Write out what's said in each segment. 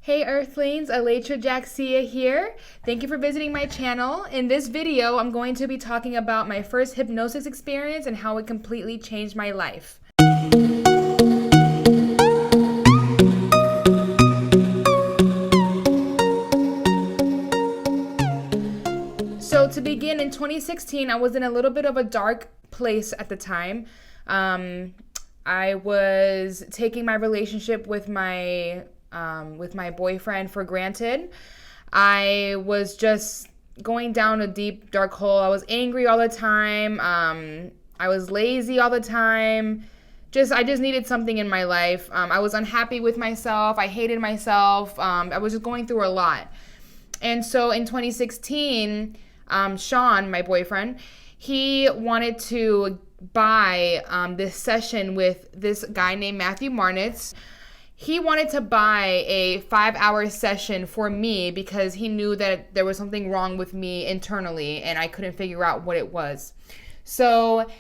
Hey Earthlings, Elytra Jaxia here. Thank you for visiting my channel. In this video, I'm going to be talking about my first hypnosis experience and how it completely changed my life. So to begin, in 2016, I was in a little bit of a dark place at the time. I was taking my relationship with my boyfriend for granted. I was just going down a deep, dark hole. I was angry all the time. I was lazy all the time. I just needed something in my life. I was unhappy with myself. I hated myself. I was just going through a lot. And so in 2016, Sean, my boyfriend, he wanted to buy this session with this guy named Matthew Martinez. He wanted to buy a 5-hour session for me because he knew that there was something wrong with me internally and I couldn't figure out what it was. So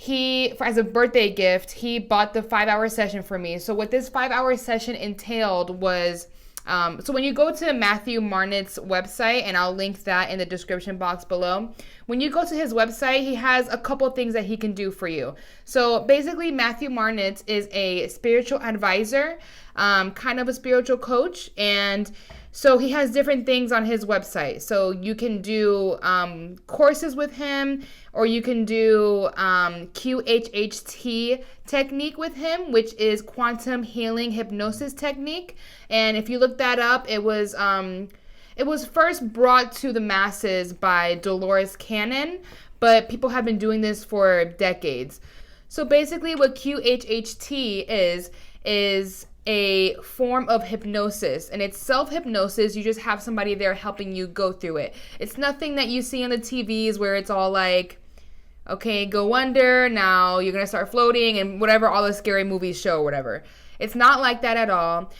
as a birthday gift, he bought the 5-hour session for me. So what this 5-hour session entailed was, so when you go to Matthew Martinez's website, and I'll link that in the description box below, when you go to his website, he has a couple things that he can do for you. So basically, Matthew Martinez is a spiritual advisor, kind of a spiritual coach, and so he has different things on his website. So you can do courses with him, or you can do QHHT technique with him, which is quantum healing hypnosis technique. And if you look that up, it was first brought to the masses by Dolores Cannon, but people have been doing this for decades. So basically what QHHT is a form of hypnosis, and it's self-hypnosis. You just have somebody there helping you go through it. It's nothing that you see on the TVs where it's all like, okay, go under, now you're gonna start floating, and whatever all the scary movies show or whatever. It's not like that at all.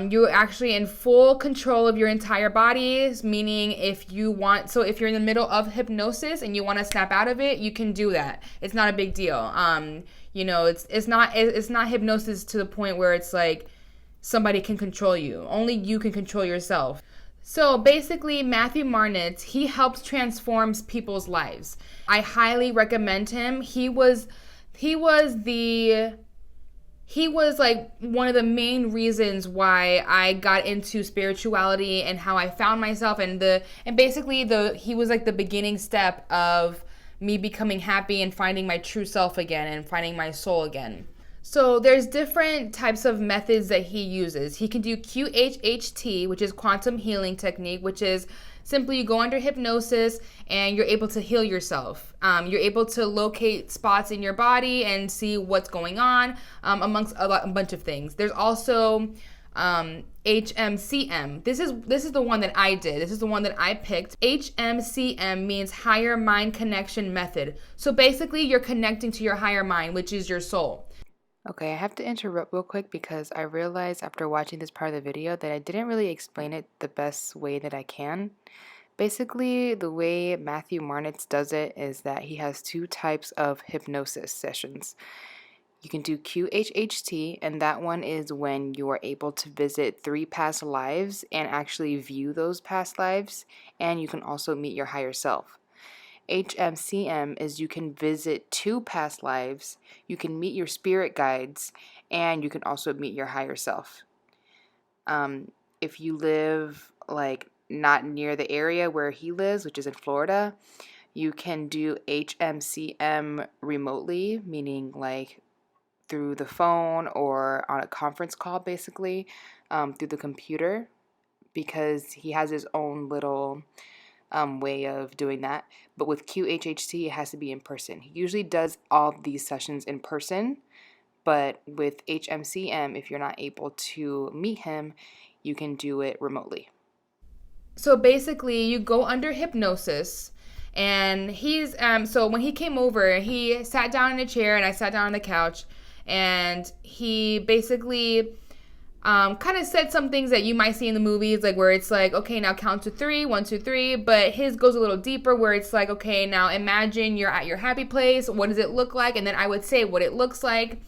You're actually in full control of your entire body, meaning if you're in the middle of hypnosis and you want to snap out of it, you can do that. It's not a big deal. It's not hypnosis to the point where it's like somebody can control you. Only you can control yourself. So basically, Matthew Martinez, he helps transform people's lives. I highly recommend him. He was like one of the main reasons why I got into spirituality and how I found myself, he was like the beginning step of me becoming happy and finding my true self again and finding my soul again. So there's different types of methods that he uses. He can do QHHT, which is quantum healing technique, which is simply you go under hypnosis and you're able to heal yourself. You're able to locate spots in your body and see what's going on, amongst a bunch of things. There's also HMCM. This is the one that I did. This is the one that I picked. HMCM means higher mind connection method. So basically you're connecting to your higher mind, which is your soul. Okay, I have to interrupt real quick because I realized after watching this part of the video that I didn't really explain it the best way that I can. Basically, the way Matthew Martinez does it is that he has 2 types of hypnosis sessions. You can do QHHT, and that one is when you are able to visit 3 past lives and actually view those past lives, and you can also meet your higher self. HMCM is you can visit 2 past lives, you can meet your spirit guides, and you can also meet your higher self. If you live like not near the area where he lives, which is in Florida, you can do HMCM remotely, meaning like through the phone or on a conference call, basically, through the computer, because he has his own little way of doing that. But with QHHT, it has to be in person. He usually does all these sessions in person, but with HMCM, if you're not able to meet him, you can do it remotely. So basically, you go under hypnosis, and so when he came over, he sat down in a chair, and I sat down on the couch, and he basically kind of said some things that you might see in the movies, like where it's like, okay, now count to 3, 1, 2, 3, but his goes a little deeper where it's like, okay, now imagine you're at your happy place. What does it look like? And then I would say what it looks like.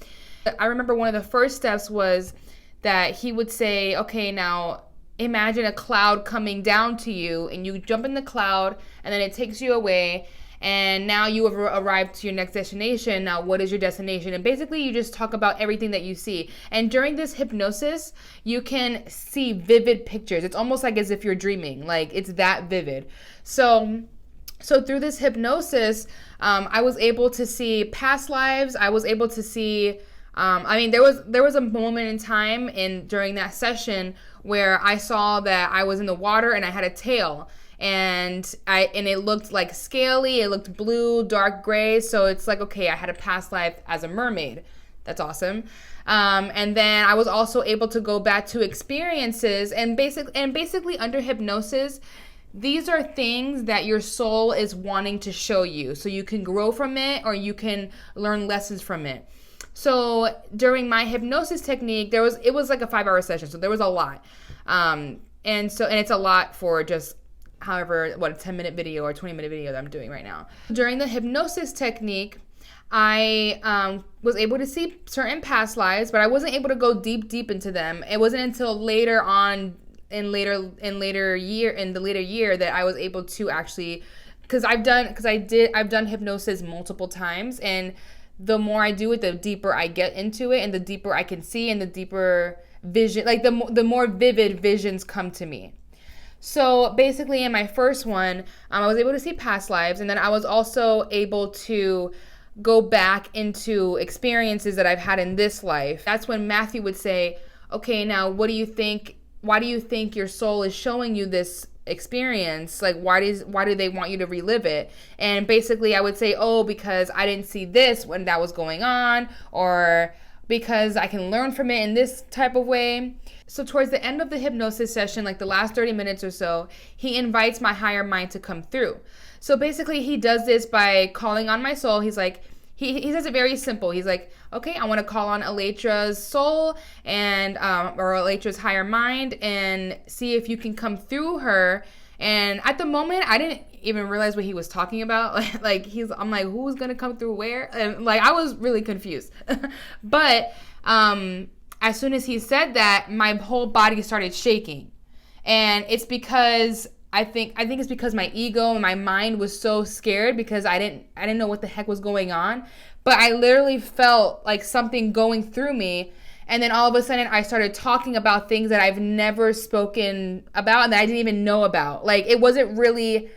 I remember one of the first steps was that he would say, okay, now imagine a cloud coming down to you, and you jump in the cloud, and then it takes you away, and now you have arrived to your next destination. Now, what is your destination? And basically, you just talk about everything that you see. And during this hypnosis, you can see vivid pictures. It's almost like as if you're dreaming. Like, it's that vivid. So through this hypnosis, I was able to see past lives. I was able to see, there was a moment in time during that session where I saw that I was in the water and I had a tail. And it looked like scaly, it looked blue, dark gray. So it's like, okay, I had a past life as a mermaid. That's awesome. And then I was also able to go back to experiences and basically under hypnosis, these are things that your soul is wanting to show you so you can grow from it or you can learn lessons from it. So during my hypnosis technique, it was like a 5-hour session. So there was a lot. And it's a lot for just however, a 10-minute video or 20-minute video that I'm doing right now. During the hypnosis technique, I was able to see certain past lives, but I wasn't able to go deep into them. It wasn't until later on in the later year that I was able to actually, I've done hypnosis multiple times, and the more I do it, the deeper I get into it, and the deeper I can see, and the deeper vision, like the more vivid visions come to me. So basically in my first one, I was able to see past lives, and then I was also able to go back into experiences that I've had in this life. That's when Matthew would say, okay, now what do you think? Why do you think your soul is showing you this experience? Like, why do they want you to relive it? And basically I would say, oh, because I didn't see this when that was going on, or because I can learn from it in this type of way. So towards the end of the hypnosis session, like the last 30 minutes or so, he invites my higher mind to come through. So basically he does this by calling on my soul. He's like, he says it very simple. He's like, okay, I want to call on Elytra's soul or Elytra's higher mind and see if you can come through her. And at the moment, I didn't even realize what he was talking about. I'm like, who's gonna come through where? And like, I was really confused. But as soon as he said that, my whole body started shaking, and it's because I think it's because my ego and my mind was so scared because I didn't know what the heck was going on. But I literally felt like something going through me. And then all of a sudden I started talking about things that I've never spoken about and that I didn't even know about. Like, it wasn't really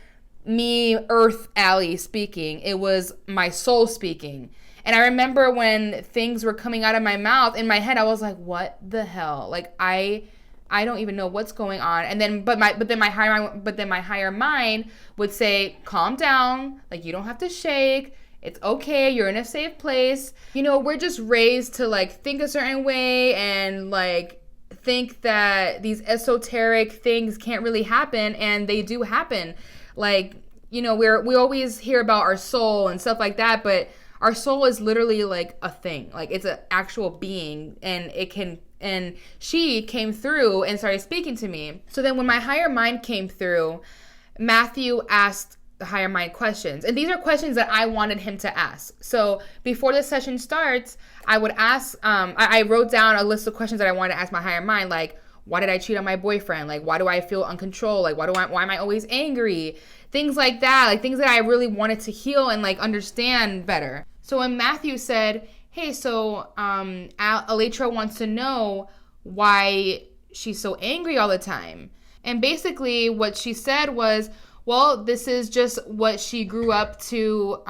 me, Earth Allie, speaking. It was my soul speaking. And I remember when things were coming out of my mouth, in my head, I was like, what the hell? Like, I don't even know what's going on. And then, but then my higher mind would say, calm down. Like, you don't have to shake. It's okay. You're in a safe place. You know, we're just raised to like think a certain way and like think that these esoteric things can't really happen, and they do happen. Like, you know, we always hear about our soul and stuff like that, but our soul is literally like a thing. Like, it's an actual being, and she came through and started speaking to me. So then when my higher mind came through, Matthew asked the higher mind questions. And these are questions that I wanted him to ask. So before the session starts, I would ask, I wrote down a list of questions that I wanted to ask my higher mind, like, why did I cheat on my boyfriend? Like, why do I feel uncontrolled? Like, why am I always angry? Things like that, like things that I really wanted to heal and like understand better. So when Matthew said, hey, so Elytra wants to know why she's so angry all the time. And basically what she said was, well, this is just what she grew up to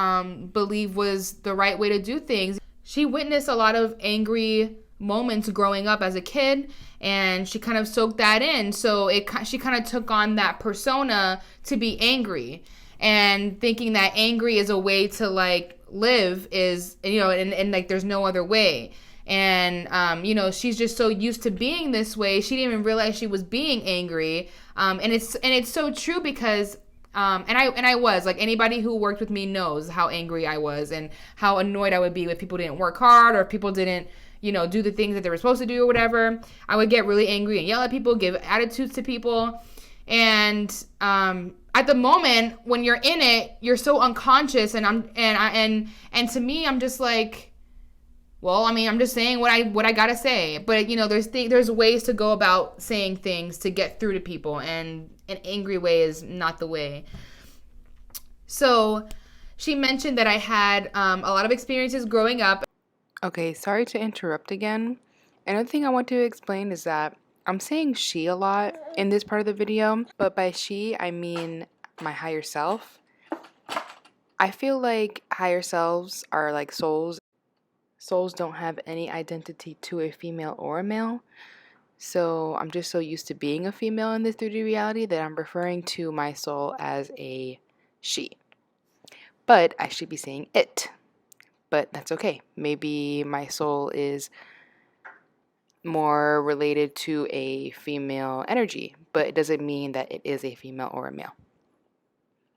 believe was the right way to do things. She witnessed a lot of angry moments growing up as a kid, and she kind of soaked that in. So she kind of took on that persona to be angry, and thinking that angry is a way to like live is, you know, and like there's no other way. And, you know, she's just so used to being this way. She didn't even realize she was being angry. And it's so true because, and I was like, anybody who worked with me knows how angry I was and how annoyed I would be if people didn't work hard or if people didn't, you know, do the things that they were supposed to do or whatever. I would get really angry and yell at people, give attitudes to people. And, at the moment when you're in it, you're so unconscious, and to me, I'm just like, Well, I mean, I'm just saying what I gotta say. But you know, there's ways to go about saying things to get through to people, and an angry way is not the way. So she mentioned that I had a lot of experiences growing up. Okay, sorry to interrupt again. Another thing I want to explain is that I'm saying she a lot in this part of the video, but by she, I mean my higher self. I feel like higher selves are like souls. Souls don't have any identity to a female or a male. So I'm just so used to being a female in this 3D reality that I'm referring to my soul as a she. But I should be saying it. But that's okay. Maybe my soul is more related to a female energy, but it doesn't mean that it is a female or a male.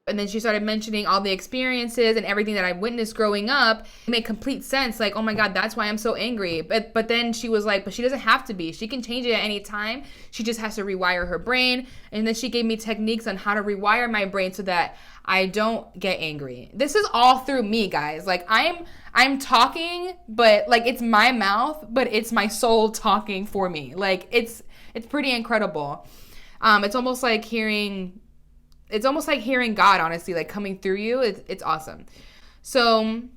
And then she started mentioning all the experiences and everything that I witnessed growing up. It made complete sense. Like, oh my God, that's why I'm so angry. But then she was like, but she doesn't have to be. She can change it at any time. She just has to rewire her brain. And then she gave me techniques on how to rewire my brain so that I don't get angry. This is all through me, guys. Like, I'm talking, but like it's my mouth, but it's my soul talking for me. Like it's pretty incredible. It's almost like hearing God, honestly, like coming through you. It's awesome. So one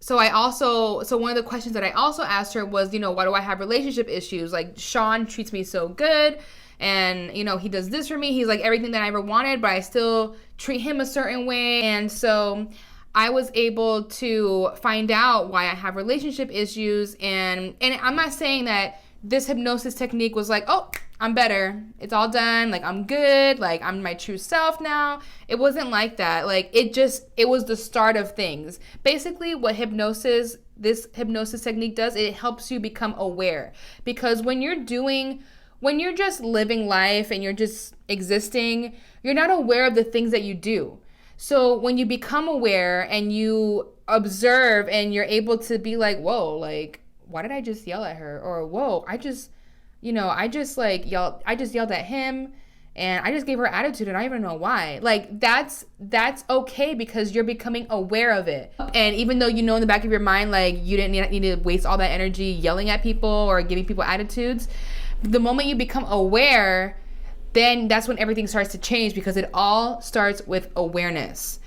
of the questions that I also asked her was, you know, why do I have relationship issues? Like, Sean treats me so good, and, you know, he does this for me. He's like everything that I ever wanted, but I still treat him a certain way. And so I was able to find out why I have relationship issues. And I'm not saying that this hypnosis technique was like, oh, I'm better, it's all done, like I'm good, like I'm my true self now. It wasn't like that. Like it was the start of things. Basically what this hypnosis technique does, it helps you become aware. Because when you're just living life and you're just existing, you're not aware of the things that you do. So when you become aware and you observe and you're able to be like, whoa, like, why did I just yell at her? Or, whoa, I just yelled at him, and I just gave her attitude and I don't even know why. Like, that's okay because you're becoming aware of it. And even though you know in the back of your mind, like, you didn't need to waste all that energy yelling at people or giving people attitudes, the moment you become aware, then that's when everything starts to change, because it all starts with awareness.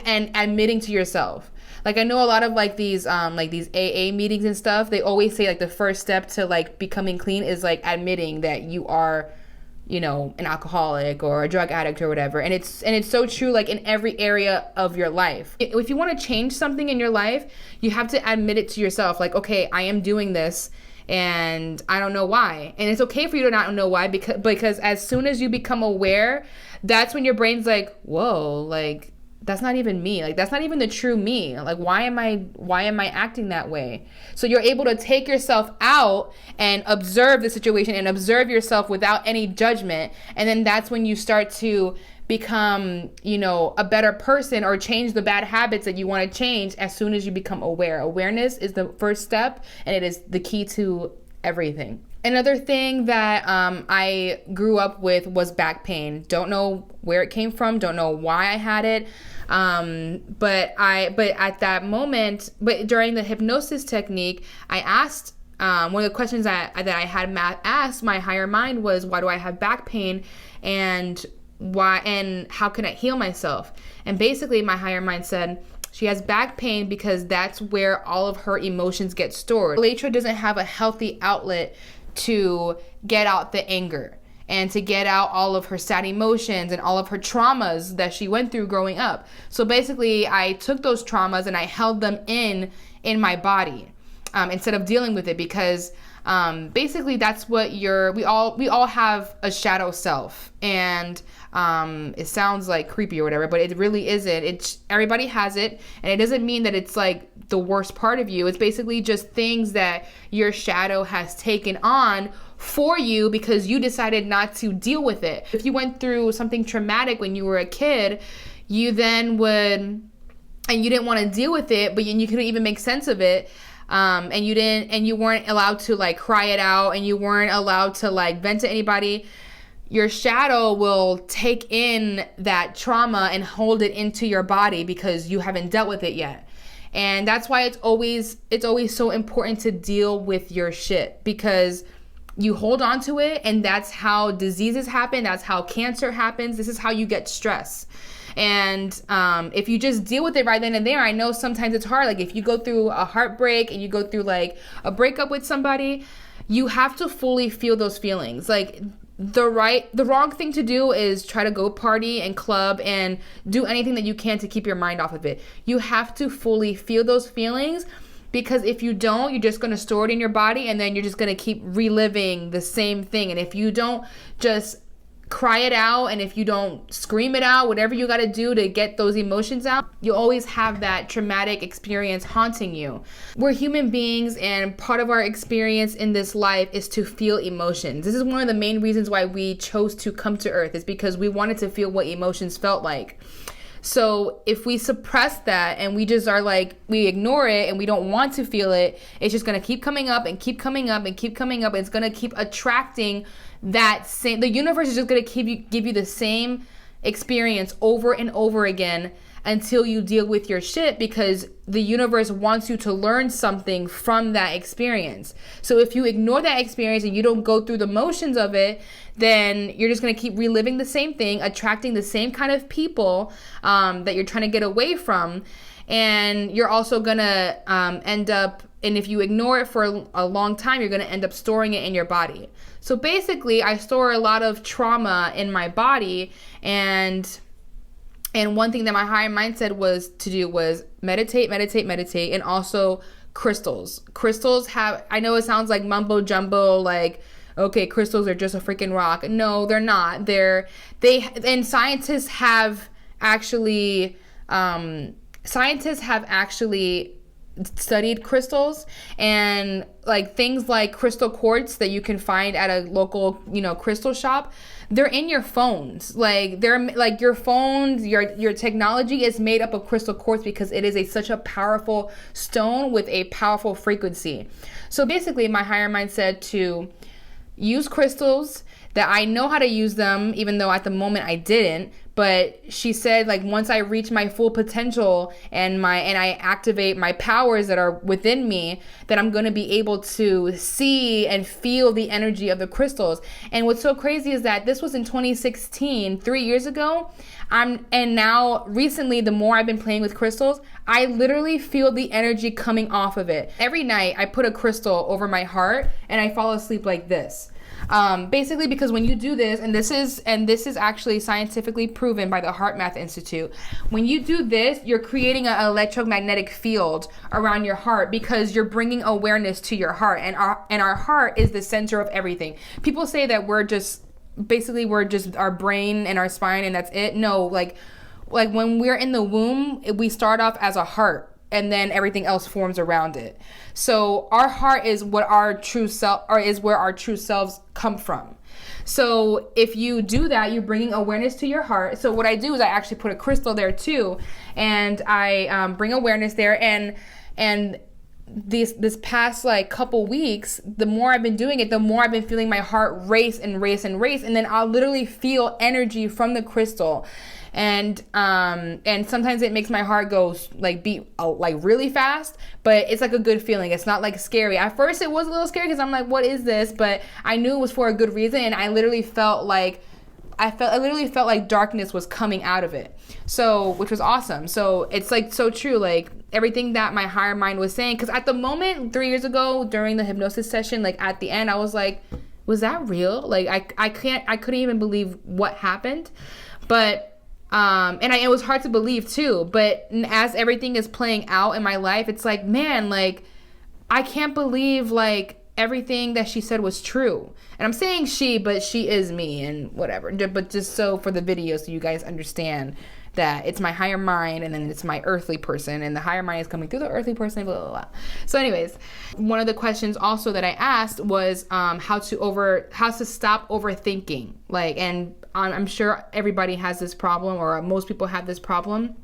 And admitting to yourself. Like, I know a lot of these AA meetings and stuff, they always say like the first step to like becoming clean is like admitting that you are, you know, an alcoholic or a drug addict or whatever. And it's so true, like in every area of your life. If you want to change something in your life, you have to admit it to yourself. Like, okay, I am doing this and I don't know why. And it's okay for you to not know why, because as soon as you become aware, that's when your brain's like, whoa, like, that's not even me. Like, that's not even the true me. Like, why am I acting that way? So you're able to take yourself out and observe the situation and observe yourself without any judgment. And then that's when you start to become, you know, a better person or change the bad habits that you want to change as soon as you become aware. Awareness is the first step, and it is the key to everything. Another thing that I grew up with was back pain. Don't know where it came from. Don't know why I had it. But at that moment, during the hypnosis technique, I asked, one of the questions that I had asked my higher mind was, why do I have back pain, and why, and how can I heal myself? And basically my higher mind said, she has back pain because that's where all of her emotions get stored. Letra doesn't have a healthy outlet to get out the anger and to get out all of her sad emotions and all of her traumas that she went through growing up. So basically, I took those traumas and I held them in my body instead of dealing with it, because basically that's what we all have a shadow self, and it sounds like creepy or whatever, but it really isn't. Everybody has it, and it doesn't mean that it's like the worst part of you. It's basically just things that your shadow has taken on for you because you decided not to deal with it. If you went through something traumatic when you were a kid, you then would, and you didn't want to deal with it, but you couldn't even make sense of it. And you weren't allowed to like cry it out, and you weren't allowed to like vent to anybody. Your shadow will take in that trauma and hold it into your body because you haven't dealt with it yet. And that's why it's always so important to deal with your shit, because you hold on to it, and that's how diseases happen. That's how cancer happens. This is how you get stress. And if you just deal with it right then and there, I know sometimes it's hard. Like if you go through a heartbreak and you go through like a breakup with somebody, you have to fully feel those feelings. Like the wrong thing to do is try to go party and club and do anything that you can to keep your mind off of it. You have to fully feel those feelings, because if you don't, you're just going to store it in your body, and then you're just going to keep reliving the same thing. And if you don't just cry it out, and if you don't scream it out, whatever you got to do to get those emotions out, you'll always have that traumatic experience haunting you. We're human beings, and part of our experience in this life is to feel emotions. This is one of the main reasons why we chose to come to Earth, is because we wanted to feel what emotions felt like. So if we suppress that and we just are like, we ignore it and we don't want to feel it, it's just going to keep coming up and keep coming up and keep coming up. And it's going to keep attracting that same, the universe is just going to give you the same experience over and over again until you deal with your shit, because the universe wants you to learn something from that experience. So if you ignore that experience and you don't go through the motions of it, then you're just going to keep reliving the same thing, attracting the same kind of people that you're trying to get away from. And you're also going to end up, and if you ignore it for a long time, you're going to end up storing it in your body. So basically, I store a lot of trauma in my body, and one thing that my higher mind said was to do was meditate, and also crystals. Crystals have, I know it sounds like mumbo jumbo, like, okay, crystals are just a freaking rock. No, they're not. And scientists have actually studied crystals, and like things like crystal quartz that you can find at a local, crystal shop, they're in your phones. Like they're like your phones, your technology is made up of crystal quartz, because it is such a powerful stone with a powerful frequency. So basically my higher mind said to use crystals, that I know how to use them, even though at the moment I didn't. But she said, like, once I reach my full potential and I activate my powers that are within me, that I'm going to be able to see and feel the energy of the crystals. And what's so crazy is that this was in 2016, 3 years ago. And now recently, the more I've been playing with crystals, I literally feel the energy coming off of it. Every night I put a crystal over my heart and I fall asleep like this. Basically, because when you do this, and this is actually scientifically proven by the Heart Math Institute, when you do this, you're creating an electromagnetic field around your heart, because you're bringing awareness to your heart, and our heart is the center of everything. People say that we're just our brain and our spine and that's it. No, like when we're in the womb, we start off as a heart, and then everything else forms around it. So our heart is what our true self, or is where our true selves come from. So if you do that, you're bringing awareness to your heart. So what I do is I actually put a crystal there too, and I bring awareness there. And this past like couple weeks, the more I've been doing it, the more I've been feeling my heart race and race and race, and then I'll literally feel energy from the crystal. And sometimes it makes my heart go like beat like really fast, but it's like a good feeling. It's not like scary. At first it was a little scary, because I'm like, what is this? But I knew it was for a good reason, and I literally felt like darkness was coming out of it. So, which was awesome. So it's like so true, like everything that my higher mind was saying. Because at the moment, 3 years ago during the hypnosis session, like at the end, I was like, was that real? Like I couldn't even believe what happened. But it was hard to believe too, but as everything is playing out in my life, it's like, man, like, I can't believe, like, everything that she said was true. And I'm saying she, but she is me and whatever. But just so for the video, so you guys understand that it's my higher mind, and then it's my earthly person, and the higher mind is coming through the earthly person, blah, blah, blah. So anyways, one of the questions also that I asked was how to stop overthinking. Like, and I'm sure everybody has this problem, or most people have this problem.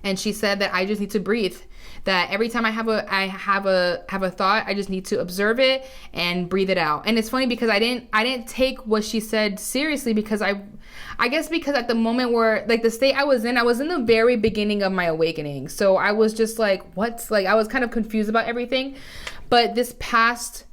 And she said that I just need to breathe. That every time I have a thought, I just need to observe it and breathe it out. And it's funny because I didn't take what she said seriously, because I guess because at the moment where, like, the state I was in the very beginning of my awakening. So I was just like, what? Like, I was kind of confused about everything. But these past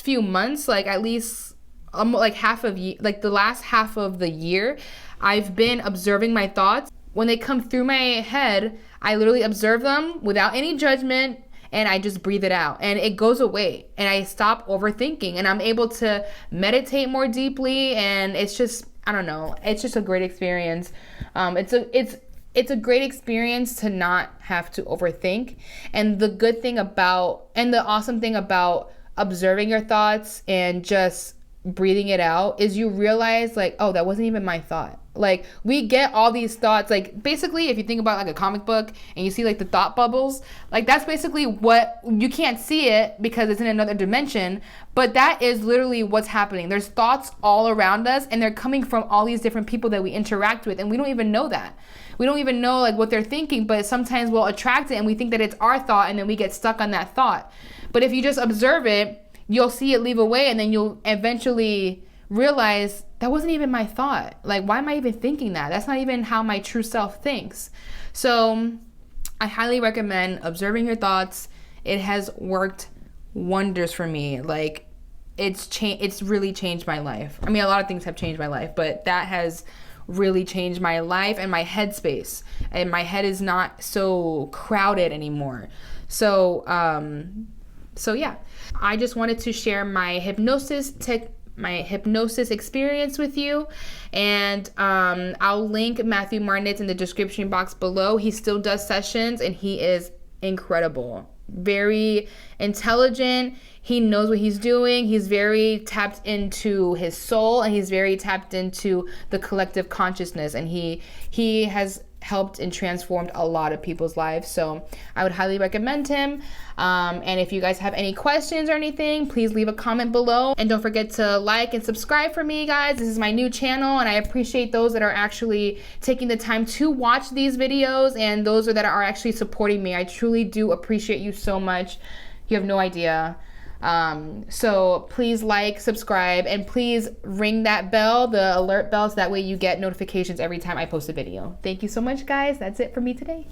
few months, like at least like the last half of the year, I've been observing my thoughts. When they come through my head, I literally observe them without any judgment, and I just breathe it out, and it goes away, and I stop overthinking, and I'm able to meditate more deeply, and it's just, I don't know, it's just a great experience. It's a great experience to not have to overthink. And the good thing about, and the awesome thing about observing your thoughts and just breathing it out is you realize, like, oh, that wasn't even my thought. Like, we get all these thoughts, like, basically, if you think about like a comic book and you see like the thought bubbles, like, that's basically what, you can't see it because it's in another dimension, but that is literally what's happening. There's thoughts all around us, and they're coming from all these different people that we interact with, and we don't even know that. We don't even know like what they're thinking, but sometimes we'll attract it and we think that it's our thought, and then we get stuck on that thought. But if you just observe it, you'll see it leave away, and then you'll eventually realize that wasn't even my thought. Like, why am I even thinking that? That's not even how my true self thinks. So I highly recommend observing your thoughts. It has worked wonders for me. Like, it's really changed my life. I mean, a lot of things have changed my life, but that has really changed my life and my headspace. And my head is not so crowded anymore. So yeah, I just wanted to share my hypnosis experience with you, and I'll link Matthew Martinez in the description box below. He still does sessions, and he is incredible, very intelligent. He knows what he's doing. He's very tapped into his soul, and he's very tapped into the collective consciousness, and he has helped and transformed a lot of people's lives. So I would highly recommend him. And if you guys have any questions or anything, please leave a comment below. And don't forget to like and subscribe for me, guys. This is my new channel, and I appreciate those that are actually taking the time to watch these videos, and those that are actually supporting me. I truly do appreciate you so much. You have no idea. So please like, subscribe, and please ring that bell, the alert bell, so that way you get notifications every time I post a video. Thank you so much, guys. That's it for me today.